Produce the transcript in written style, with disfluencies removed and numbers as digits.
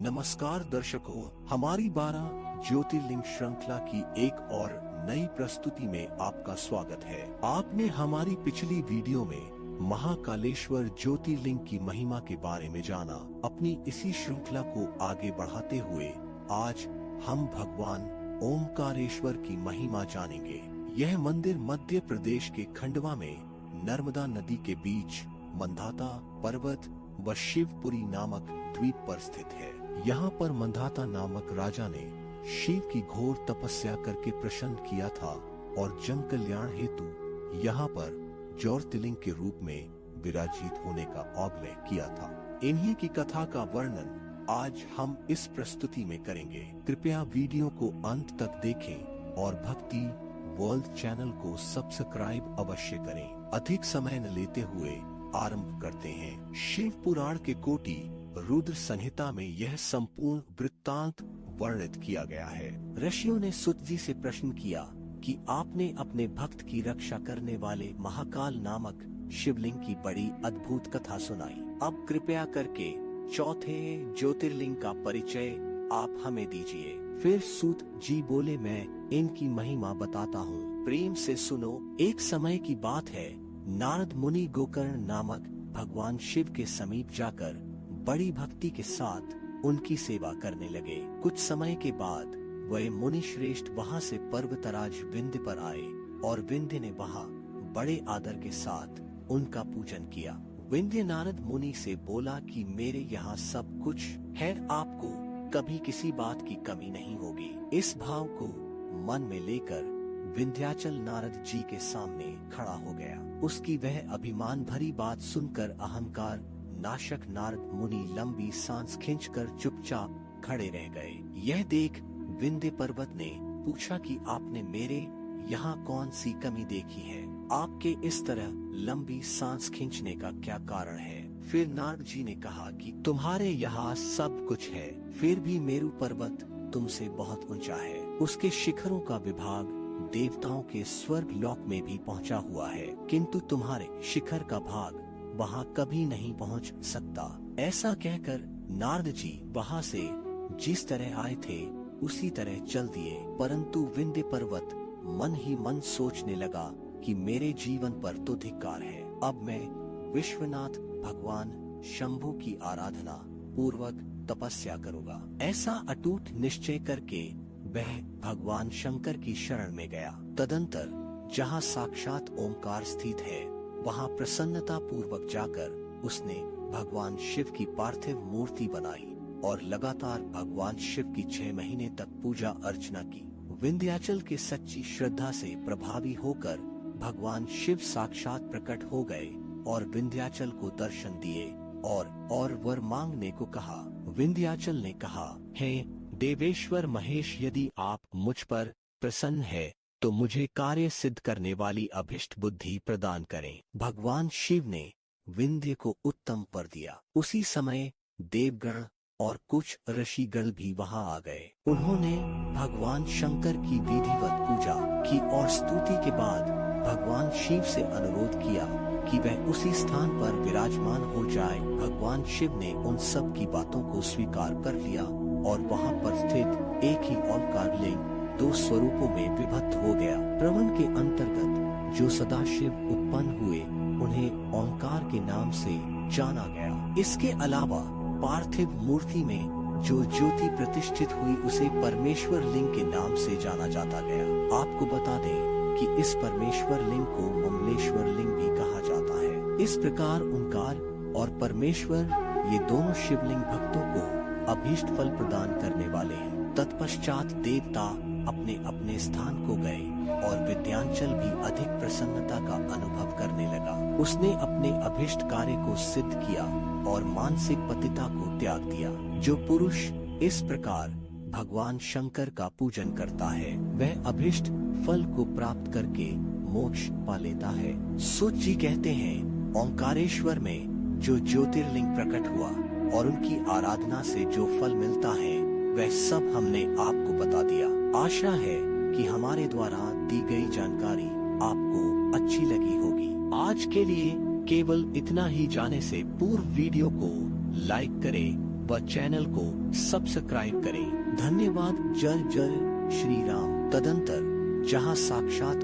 नमस्कार दर्शकों, हमारी 12 ज्योतिर्लिंग श्रृंखला की एक और नई प्रस्तुति में आपका स्वागत है। आपने हमारी पिछली वीडियो में महाकालेश्वर ज्योतिर्लिंग की महिमा के बारे में जाना। अपनी इसी श्रृंखला को आगे बढ़ाते हुए आज हम भगवान ओमकारेश्वर की महिमा जानेंगे। यह मंदिर मध्य प्रदेश के खंडवा में नर्मदा नदी के बीच मंधाता पर्वत व शिवपुरी नामक द्वीप पर स्थित है। यहाँ पर मंधाता नामक राजा ने शिव की घोर तपस्या करके प्रसन्न किया था और जन कल्याण हेतु यहाँ पर ज्योतिर्लिंग के रूप में विराजित होने का आग्रह किया था। इन्हीं की कथा का वर्णन आज हम इस प्रस्तुति में करेंगे। कृपया वीडियो को अंत तक देखें और भक्ति वर्ल्ड चैनल को सब्सक्राइब अवश्य करें। अधिक समय न लेते हुए आरंभ करते हैं। शिव पुराण के कोटि रुद्र संहिता में यह संपूर्ण वृत्तांत वर्णित किया गया है। ऋषियों ने सुत जी से प्रश्न किया कि आपने अपने भक्त की रक्षा करने वाले महाकाल नामक शिवलिंग की बड़ी अद्भुत कथा सुनाई। अब कृपया करके चौथे ज्योतिर्लिंग का परिचय आप हमें दीजिए। फिर सूत जी बोले, मैं इनकी महिमा बताता हूँ, प्रेम से सुनो। एक समय की बात है, नारद मुनि गोकर्ण नामक भगवान शिव के समीप जाकर बड़ी भक्ति के साथ उनकी सेवा करने लगे। कुछ समय के बाद वह मुनि श्रेष्ठ वहां से पर्वतराज विंध्य पर आए और विंध्य ने वहां बड़े आदर के साथ उनका पूजन किया। विंध्य नारद मुनि से बोला कि मेरे यहाँ सब कुछ है, आपको कभी किसी बात की कमी नहीं होगी। इस भाव को मन में लेकर विंध्याचल नारद जी के सामने खड़ा हो गया। उसकी वह अभिमान भरी बात सुनकर अहंकार नाशक नारद मुनि लंबी सांस खींचकर चुपचाप खड़े रह गए। यह देख विंध्य पर्वत ने पूछा कि आपने मेरे यहाँ कौन सी कमी देखी है? आपके इस तरह लंबी सांस खींचने का क्या कारण है? फिर नारद जी ने कहा कि तुम्हारे यहाँ सब कुछ है, फिर भी मेरु पर्वत तुमसे बहुत ऊंचा है। उसके शिखरों का विभाग देवताओं के स्वर्ग लोक में भी पहुँचा हुआ है, किंतु तुम्हारे शिखर का भाग वहाँ कभी नहीं पहुँच सकता। ऐसा कहकर नारद जी वहाँ से जिस तरह आए थे उसी तरह चल दिए। परंतु विंध्य पर्वत मन ही मन सोचने लगा कि मेरे जीवन पर तो धिक्कार है। अब मैं विश्वनाथ भगवान शंभु की आराधना पूर्वक तपस्या करूँगा। ऐसा अटूट निश्चय करके वह भगवान शंकर की शरण में गया। तदंतर जहाँ साक्षात ओमकार स्थित है वहाँ प्रसन्नता पूर्वक जाकर उसने भगवान शिव की पार्थिव मूर्ति बनाई और लगातार भगवान शिव की 6 महीने तक पूजा अर्चना की। विंध्याचल के सच्ची श्रद्धा से प्रभावी होकर भगवान शिव साक्षात प्रकट हो गए और विंध्याचल को दर्शन दिए और वर मांगने को कहा। विंध्याचल ने कहा, हे देवेश्वर महेश, यदि आप मुझ पर प्रसन्न है तो मुझे कार्य सिद्ध करने वाली अभिष्ट बुद्धि प्रदान करें। भगवान शिव ने विंध्य को उत्तम वर दिया। उसी समय देवगण और कुछ ऋषिगण भी वहां आ गए। उन्होंने भगवान शंकर की विधिवत पूजा की और स्तुति के बाद भगवान शिव से अनुरोध किया कि वह उसी स्थान पर विराजमान हो जाए। भगवान शिव ने उन सब की बातों को स्वीकार कर लिया और वहां पर स्थित एक ही ओंकार लिंग 2 स्वरूपों में विभक्त हो गया। प्रवन के अंतर्गत जो सदाशिव उत्पन्न हुए उन्हें ओंकार के नाम से जाना गया। इसके अलावा पार्थिव मूर्ति में जो ज्योति प्रतिष्ठित हुई उसे परमेश्वर लिंग के नाम से जाना जाता गया। आपको बता दें कि इस परमेश्वर लिंग को ममलेश्वर लिंग भी कहा जाता है। इस प्रकार ओंकार और परमेश्वर ये दोनों शिवलिंग भक्तों को अभीष्ट फल प्रदान करने वाले हैं। तत्पश्चात देवता अपने अपने स्थान को गए और विंध्याचल भी अधिक प्रसन्नता का अनुभव करने लगा। उसने अपने अभिष्ट कार्य को सिद्ध किया और मानसिक पतिता को त्याग दिया। जो पुरुष इस प्रकार भगवान शंकर का पूजन करता है वह अभिष्ट फल को प्राप्त करके मोक्ष पा लेता है। सूत जी कहते हैं, ओंकारेश्वर में जो ज्योतिर्लिंग प्रकट हुआ और उनकी आराधना से जो फल मिलता है वह सब हमने आपको बता दिया। आशा है कि हमारे द्वारा दी गई जानकारी आपको अच्छी लगी होगी। आज के लिए केवल इतना ही। जाने से पूर्व वीडियो को लाइक करें, व चैनल को सब्सक्राइब करें। धन्यवाद। जय जय श्री राम। तदंतर जहां साक्षात